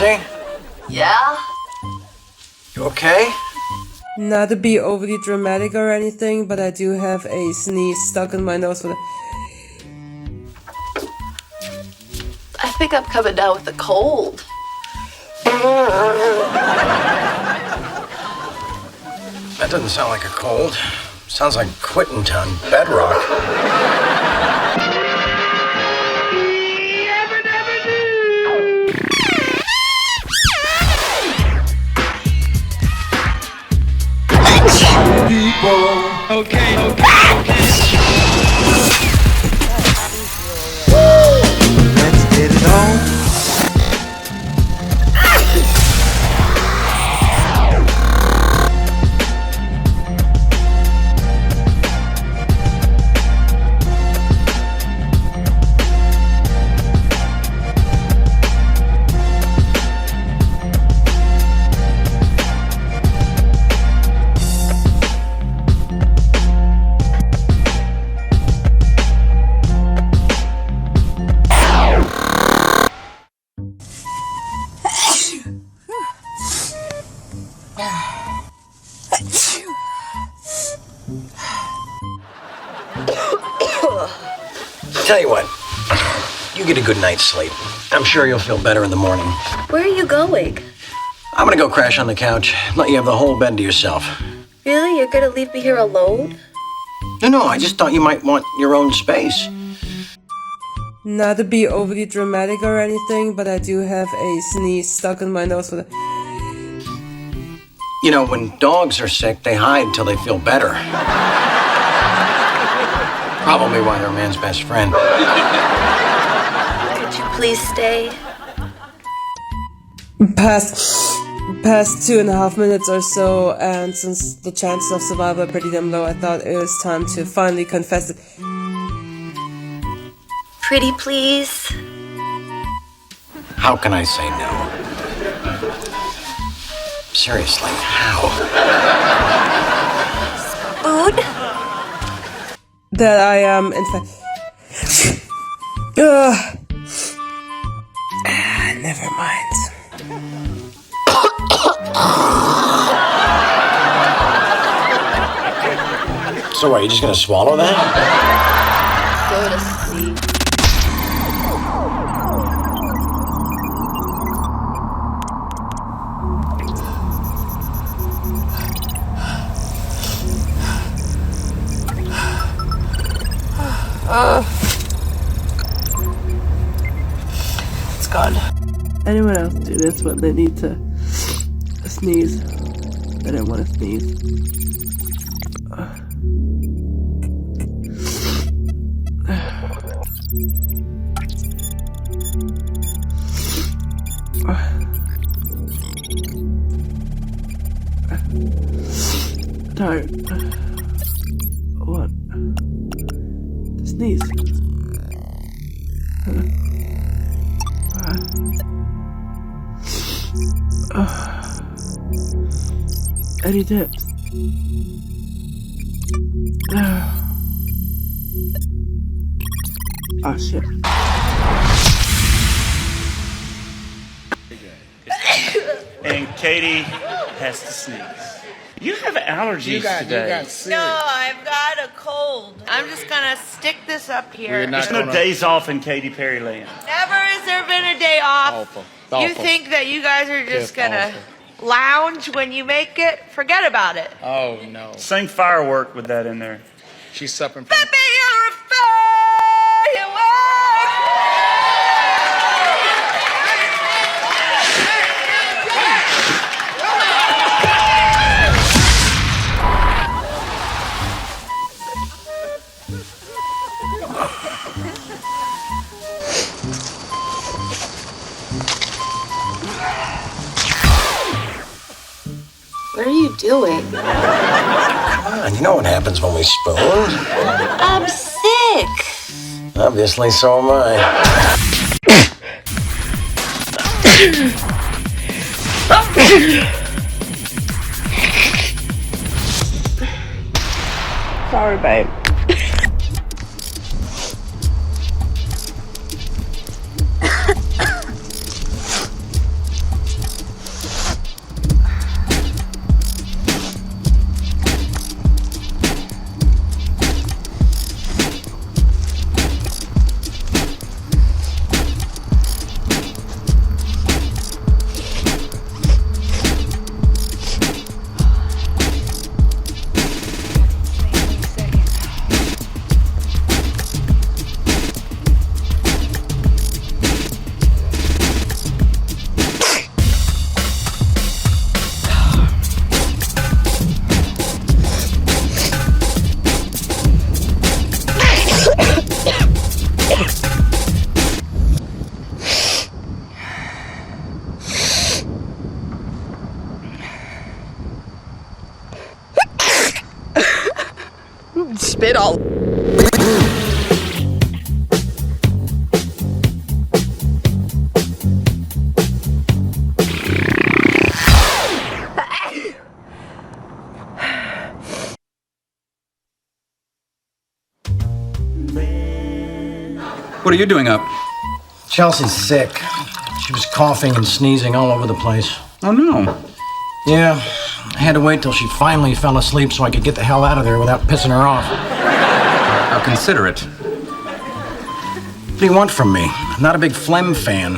Nancy? Yeah? You okay? Not to be overly dramatic or anything, but I do have a sneeze stuck in my nose with a... I think I'm coming down with a cold. That doesn't sound like a cold. Sounds like quitting on bedrock. Okay. Let's get it on. Tell you what, you get a good night's sleep. I'm sure you'll feel better in the morning. Where are you going? I'm gonna go crash on the couch, let you have the whole bed to yourself. Really? You're gonna leave me here alone? No, I just thought you might want your own space. Not to be overly dramatic or anything, but I do have a sneeze stuck in my nose with a... You know, when dogs are sick, they hide till they feel better. Probably why they're a man's best friend. Could you please stay? Past 2.5 minutes or so, and since the chances of survival are pretty damn low, I thought it was time to finally confess it. Pretty please? How can I say no? Seriously, how? Food? That I am, in fact... Never mind. So what, you just gonna swallow that? Go to sleep. It's gone. Anyone else do this when they need to sneeze? They don't want to sneeze. Tired. What? To sneeze. Any tips? Oh shit. And Katy has to sneeze. You have allergies today. No, I've got a cold. I'm just gonna stick this up here. There's no days off in Katy Perry land. Never has there been a day off. Awful. You think that you guys are just gonna lounge when you make it? Forget about it. Oh no. Sing Firework with that in there. She's suffering from. Baby, you're a firework. What are you doing? Come on, you know what happens when we spoon. I'm sick. Obviously, so am I. Sorry, babe. What are you doing up? Chelsea's sick. She was coughing and sneezing all over the place. Oh, no. Yeah, I had to wait till she finally fell asleep so I could get the hell out of there without pissing her off. How considerate. What do you want from me? I'm not a big phlegm fan.